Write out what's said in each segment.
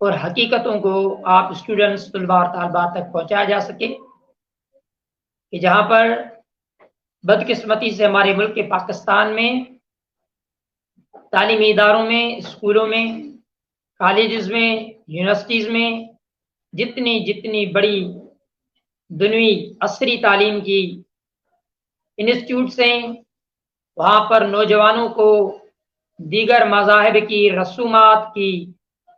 اور حقیقتوں کو آپ اسٹوڈنٹس طلباء اور طالبات تک پہنچایا جا سکے کہ جہاں پر بدقسمتی سے ہمارے ملک کے پاکستان میں تعلیمی اداروں میں، اسکولوں میں، کالجز میں، یونیورسٹیز میں جتنی بڑی دنوی عصری تعلیم کی انسٹیٹیوٹس ہیں، وہاں پر نوجوانوں کو دیگر مذاہب کی رسومات کی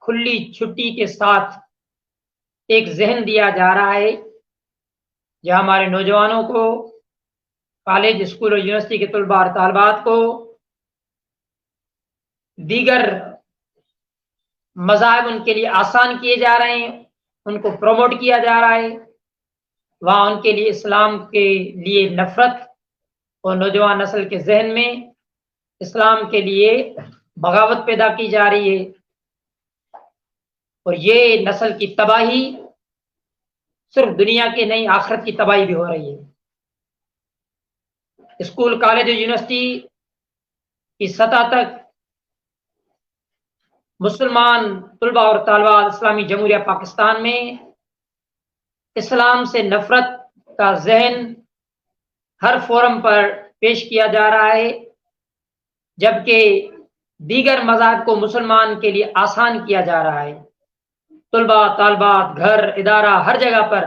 کھلی چھٹی کے ساتھ ایک ذہن دیا جا رہا ہے، جہاں ہمارے نوجوانوں کو، کالج، اسکول اور یونیورسٹی کے طلباء اور طالبات کو دیگر مذاہب ان کے لیے آسان کیے جا رہے ہیں، ان کو پروموٹ کیا جا رہا ہے، وہاں ان کے لیے اسلام کے لیے نفرت اور نوجوان نسل کے ذہن میں اسلام کے لیے بغاوت پیدا کی جا رہی ہے، اور یہ نسل کی تباہی صرف دنیا کی نہیں، آخرت کی تباہی بھی ہو رہی ہے۔ اسکول، کالج اور یونیورسٹی کی سطح تک مسلمان طلباء اور طالبات اسلامی جمہوریہ پاکستان میں اسلام سے نفرت کا ذہن ہر فورم پر پیش کیا جا رہا ہے، جبکہ دیگر مذاہب کو مسلمان کے لیے آسان کیا جا رہا ہے۔ طلباء، طالبات، گھر، ادارہ، ہر جگہ پر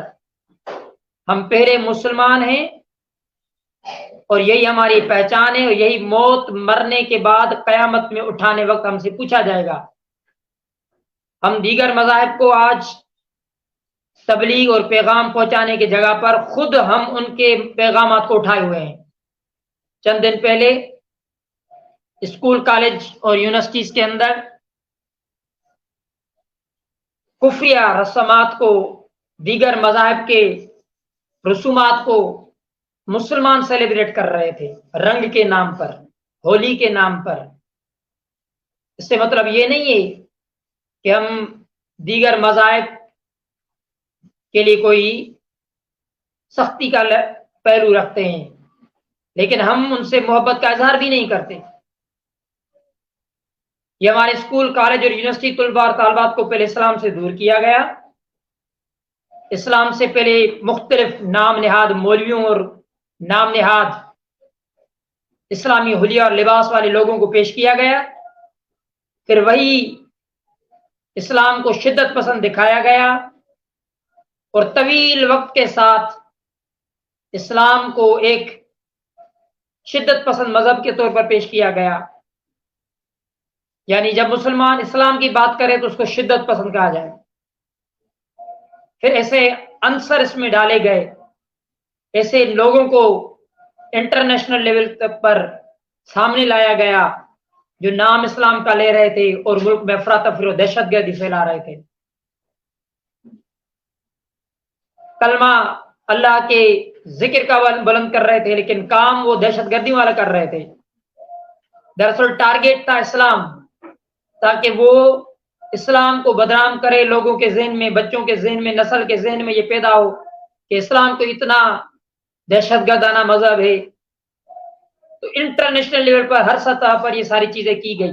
ہم پہلے مسلمان ہیں اور یہی ہماری پہچان ہے، اور یہی موت مرنے کے بعد قیامت میں اٹھانے وقت ہم سے پوچھا جائے گا۔ ہم دیگر مذاہب کو آج تبلیغ اور پیغام پہنچانے کی جگہ پر خود ہم ان کے پیغامات کو اٹھائے ہوئے ہیں۔ چند دن پہلے اسکول، کالج اور یونیورسٹیز کے اندر کفریہ رسومات کو، دیگر مذاہب کے رسومات کو مسلمان سیلیبریٹ کر رہے تھے، رنگ کے نام پر، ہولی کے نام پر۔ اس سے مطلب یہ نہیں ہے کہ ہم دیگر مذاہب کے لیے کوئی سختی کا پہلو رکھتے ہیں، لیکن ہم ان سے محبت کا اظہار بھی نہیں کرتے۔ یہ ہمارے اسکول، کالج اور یونیورسٹی طلباء اور طالبات کو پہلے اسلام سے دور کیا گیا۔ اسلام سے پہلے مختلف نام نہاد مولویوں اور نام نہاد اسلامی حلیہ اور لباس والے لوگوں کو پیش کیا گیا، پھر وہی اسلام کو شدت پسند دکھایا گیا، اور طویل وقت کے ساتھ اسلام کو ایک شدت پسند مذہب کے طور پر پیش کیا گیا۔ یعنی جب مسلمان اسلام کی بات کرے تو اس کو شدت پسند کہا جائے۔ پھر ایسے عنصر اس میں ڈالے گئے، ایسے لوگوں کو انٹرنیشنل لیول پر سامنے لایا گیا جو نام اسلام کا لے رہے تھے اور ملک میں افراتفری و دہشت گردی پھیلا رہے تھے، کلمہ اللہ کے ذکر کا بلند کر رہے تھے، لیکن کام وہ دہشت گردی والا کر رہے تھے۔ دراصل ٹارگیٹ تھا اسلام، تاکہ وہ اسلام کو بدنام کرے، لوگوں کے ذہن میں، بچوں کے ذہن میں، نسل کے ذہن میں یہ پیدا ہو کہ اسلام کو اتنا دہشت گردانہ مذہب ہے۔ تو انٹرنیشنل لیول پر ہر سطح پر یہ ساری چیزیں کی گئی،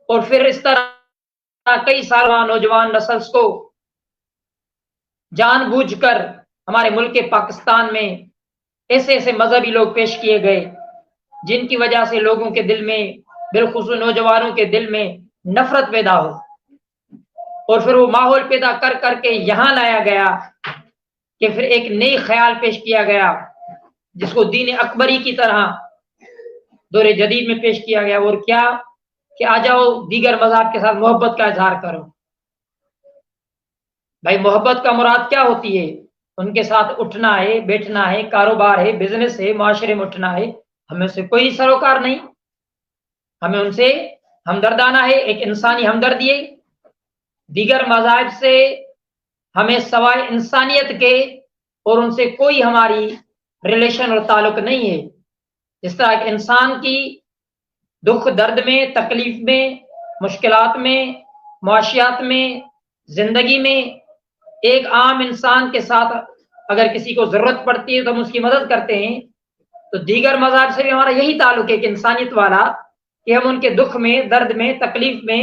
اور پھر اس طرح کئی سال نوجوان نسل کو جان بوجھ کر ہمارے ملک پاکستان میں ایسے ایسے مذہبی لوگ پیش کیے گئے جن کی وجہ سے لوگوں کے دل میں، بالخصوص نوجوانوں کے دل میں نفرت پیدا ہو، اور پھر وہ ماحول پیدا کر کر کے یہاں لایا گیا کہ پھر ایک نئی خیال پیش کیا گیا جس کو دین اکبری کی طرح دور جدید میں پیش کیا گیا، اور کیا کہ آ جاؤ دیگر مذہب کے ساتھ محبت کا اظہار کرو۔ بھائی محبت کا مراد کیا ہوتی ہے؟ ان کے ساتھ اٹھنا ہے، بیٹھنا ہے، کاروبار ہے، بزنس ہے، معاشرے میں اٹھنا ہے، ہمیں سے کوئی سروکار نہیں، ہمیں ان سے ہمدردانہ ہے، ایک انسانی ہمدردی ہے۔ دیگر مذاہب سے ہمیں سوائے انسانیت کے اور ان سے کوئی ہماری ریلیشن اور تعلق نہیں ہے۔ جس طرح ایک انسان کی دکھ درد میں، تکلیف میں، مشکلات میں، معاشیات میں، زندگی میں ایک عام انسان کے ساتھ اگر کسی کو ضرورت پڑتی ہے تو ہم اس کی مدد کرتے ہیں، تو دیگر مذاہب سے بھی ہمارا یہی تعلق ہے کہ انسانیت والا، کہ ہم ان کے دکھ میں، درد میں، تکلیف میں،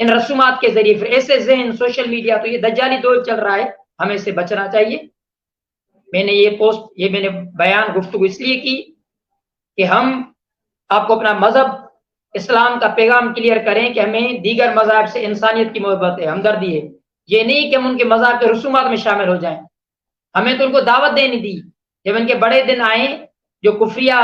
ان رسومات کے ذریعے. پھر ایسے ذہن سوشل میڈیا تو یہ دجالی دور چل رہا ہے, ہمیں اس سے بچنا چاہیے. میں نے یہ میں نے بیان گفتگو اس لیے کی کہ ہم آپ کو اپنا مذہب اسلام کا پیغام کلیئر کریں کہ ہمیں دیگر مذاہب سے انسانیت کی محبت ہے, ہمدردی ہے. یہ نہیں کہ ہم ان کے مذہب کے رسومات میں شامل ہو جائیں. ہمیں تو ان کو دعوت دینی دی. جب ان کے بڑے دن آئیں جو کفریہ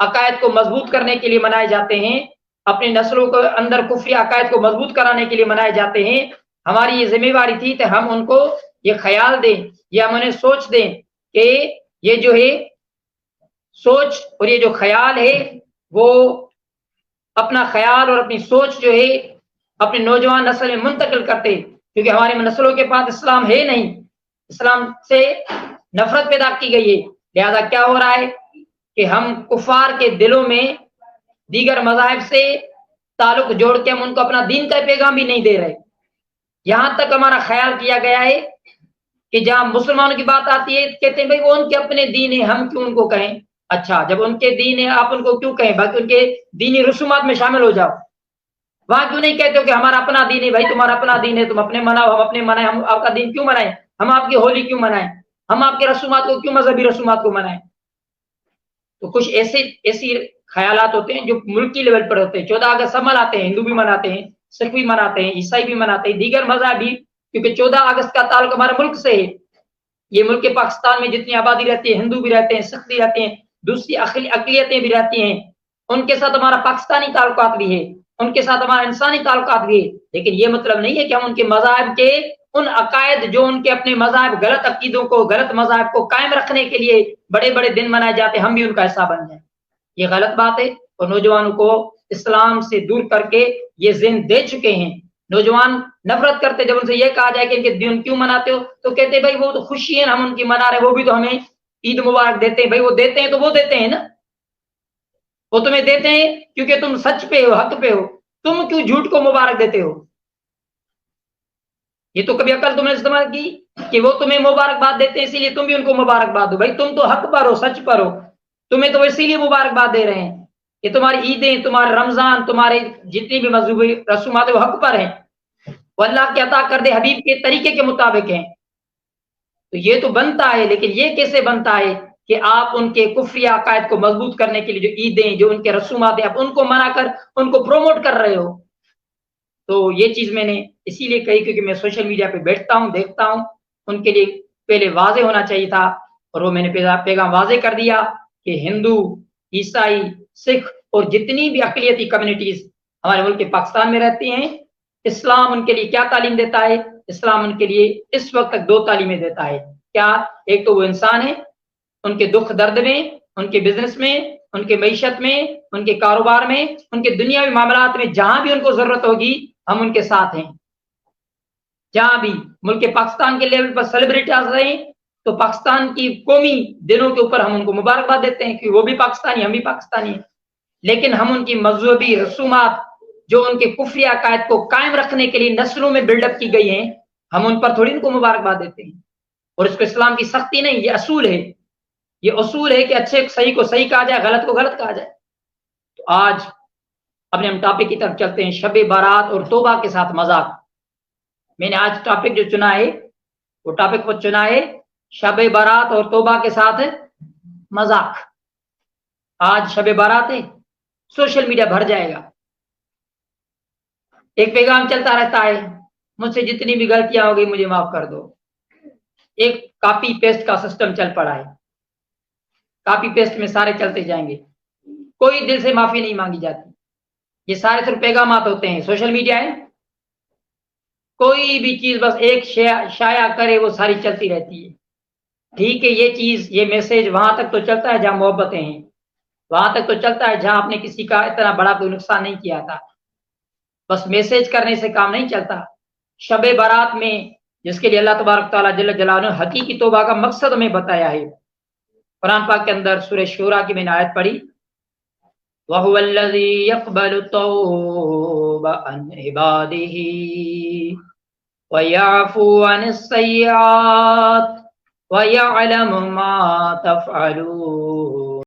عقائد کو مضبوط کرنے کے لیے منائے جاتے ہیں, اپنی نسلوں کو اندر کفریہ عقائد کو مضبوط کرانے کے لیے منائے جاتے ہیں, ہماری یہ ذمہ داری تھی کہ ہم ان کو یہ خیال دیں, یہ ہم انہیں سوچ دیں کہ یہ جو ہے سوچ اور یہ جو خیال ہے وہ اپنا خیال اور اپنی سوچ جو ہے اپنی نوجوان نسل میں منتقل کرتے, کیونکہ ہماری نسلوں کے پاس اسلام ہے نہیں, اسلام سے نفرت پیدا کی گئی ہے. لہذا کیا ہو رہا ہے کہ ہم کفار کے دلوں میں دیگر مذاہب سے تعلق جوڑ کے ہم ان کو اپنا دین کا پیغام بھی نہیں دے رہے. یہاں تک ہمارا خیال کیا گیا ہے کہ جہاں مسلمانوں کی بات آتی ہے کہتے ہیں بھائی وہ ان کے اپنے دین ہے, ہم کیوں ان کو کہیں. اچھا, جب ان کے دین ہے آپ ان کو کیوں کہیں, باقی ان کے دینی رسومات میں شامل ہو جاؤ. وہاں کیوں نہیں کہتے ہو کہ ہمارا اپنا دین ہے, بھائی تمہارا اپنا دین ہے, تم اپنے مناؤ, ہم اپنے منائیں. ہم آپ کا دین کیوں منائیں, ہم آپ کی ہولی کیوں منائیں, ہم آپ کے رسومات کو کیوں مذہبی رسومات کو منائیں. تو کچھ ایسی خیالات ہوتے ہیں جو ملکی لیول پر ہوتے ہیں. 14 اگست سب مناتے ہیں, ہندو بھی مناتے ہیں, سکھ بھی مناتے ہیں, عیسائی بھی مناتے ہیں, دیگر مذہب بھی, کیونکہ 14 اگست کا تعلق ہمارے ملک سے ہے. یہ ملک پاکستان میں جتنی آبادی رہتی ہے, ہندو بھی رہتے ہیں, سکھ بھی رہتے ہیں, دوسری اقلیتیں بھی رہتی ہیں, ان کے ساتھ ہمارا پاکستانی تعلقات بھی ہے, ان کے ساتھ ہمارا انسانی تعلقات بھی ہے. لیکن یہ مطلب نہیں ہے کہ ہم ان کے مذاہب کے ان عقائد جو ان کے اپنے مذاہب غلط عقیدوں کو, غلط مذاہب کو قائم رکھنے کے لیے بڑے بڑے دن منائے جاتے ہیں, ہم بھی ان کا حصہ بن جائیں. یہ غلط بات ہے, اور نوجوانوں کو اسلام سے دور کر کے یہ ذہن دے چکے ہیں. نوجوان نفرت کرتے, جب ان سے یہ کہا جائے کہ ان کے دن کیوں مناتے ہو تو کہتے بھائی وہ تو خوشی ہے, ہم ان کی منا رہے, وہ بھی تو ہمیں عید مبارک دیتے ہیں. بھائی وہ دیتے ہیں تو وہ دیتے ہیں نا, وہ تمہیں دیتے ہیں کیونکہ تم سچ پہ ہو, حق پہ ہو, تم کیوں جھوٹ کو مبارک دیتے ہو. یہ تو کبھی عقل تم نے استعمال کی کہ وہ تمہیں مبارکباد دیتے ہیں اسی لیے تم بھی ان کو مبارکباد دو. بھائی تم تو حق پر ہو, سچ پر ہو, تمہیں تو اسی لیے مبارکباد دے رہے ہیں. یہ تمہاری عیدیں, تمہارے رمضان, تمہارے جتنی بھی مذہبی رسومات وہ حق پر ہیں, وہ اللہ کے عطا کردے حبیب کے طریقے کے مطابق ہیں. تو یہ تو بنتا ہے, لیکن یہ کیسے بنتا ہے کہ آپ ان کے کفری عقائد کو مضبوط کرنے کے لیے جو عیدیں, جو ان کے رسومات ہیں, آپ ان کو منا کر ان کو پروموٹ کر رہے ہو. تو یہ چیز میں نے اسی لیے کہی کیونکہ میں سوشل میڈیا پہ بیٹھتا ہوں, دیکھتا ہوں, ان کے لیے پہلے واضح ہونا چاہیے تھا, اور وہ میں نے پیغام واضح کر دیا کہ ہندو, عیسائی, سکھ اور جتنی بھی اقلیتی کمیونٹیز ہمارے ملک پاکستان میں رہتی ہیں, اسلام ان کے لیے کیا تعلیم دیتا ہے. اسلام ان کے لیے اس وقت تک 2 تعلیمیں دیتا ہے. کیا؟ ایک تو وہ انسان ہے, ان کے دکھ درد میں, ان کے بزنس میں, ان کے معیشت میں, ان کے کاروبار میں, ان کے دنیاوی معاملات میں, جہاں بھی ان کو ضرورت ہوگی ہم ان کے ساتھ ہیں. جہاں بھی ملک پاکستان کے لیول پر سیلیبریٹیز رہیں تو پاکستان کی قومی دنوں کے اوپر ہم ان کو مبارکباد دیتے ہیں کہ وہ بھی پاکستانی, ہم بھی پاکستانی ہیں. لیکن ہم ان کی مذہبی رسومات جو ان کے کفری عقائد کو قائم رکھنے کے لیے نسلوں میں بلڈ اپ کی گئی ہیں, ہم ان پر تھوڑی ان کو مبارکباد دیتے ہیں. اور اس کو اسلام کی سختی نہیں, یہ اصول ہے. یہ اصول ہے کہ اچھے صحیح کو صحیح کہا جائے, غلط کو غلط کہا جائے. تو آج اپنے ہم ٹاپک کی طرف چلتے ہیں, شب بارات اور توبہ کے ساتھ مذاق. میں نے آج ٹاپک جو چنا ہے وہ ٹاپک کو چنا ہے شب بارات اور توبہ کے ساتھ مذاق. آج شب بارات ہے, سوشل میڈیا بھر جائے گا, ایک پیغام چلتا رہتا ہے, مجھ سے جتنی بھی غلطیاں ہو گئی مجھے معاف کر دو. ایک کاپی پیسٹ کا سسٹم چل پڑا ہے, کاپی پیسٹ میں سارے چلتے جائیں گے, کوئی دل سے معافی نہیں مانگی جاتی. یہ سارے صرف پیغامات ہوتے ہیں, سوشل میڈیا ہے, کوئی بھی چیز بس ایک شائع کرے وہ ساری چلتی رہتی ہے. ٹھیک ہے, یہ چیز, یہ میسج وہاں تک تو چلتا ہے جہاں محبتیں ہیں, وہاں تک تو چلتا ہے جہاں آپ نے کسی کا اتنا بڑا کوئی نقصان نہیں کیا تھا. بس میسج کرنے سے کام نہیں چلتا. شب بارات میں جس کے لیے اللہ تبارک تعالیٰ جل جلالہ حقیقی توبہ کا مقصد ہمیں بتایا ہے, قرآن پاک کے اندر سورہ شورا کی میں نے آیت پڑھی, وَهُوَ الَّذِي يَقْبَلُ التَّوْبَ عَنْ عِبَادِهِ وَيَعْفُو عَنِ السَّيِّئَاتِ وَيَعْلَمُ مَا تَفْعَلُونَ.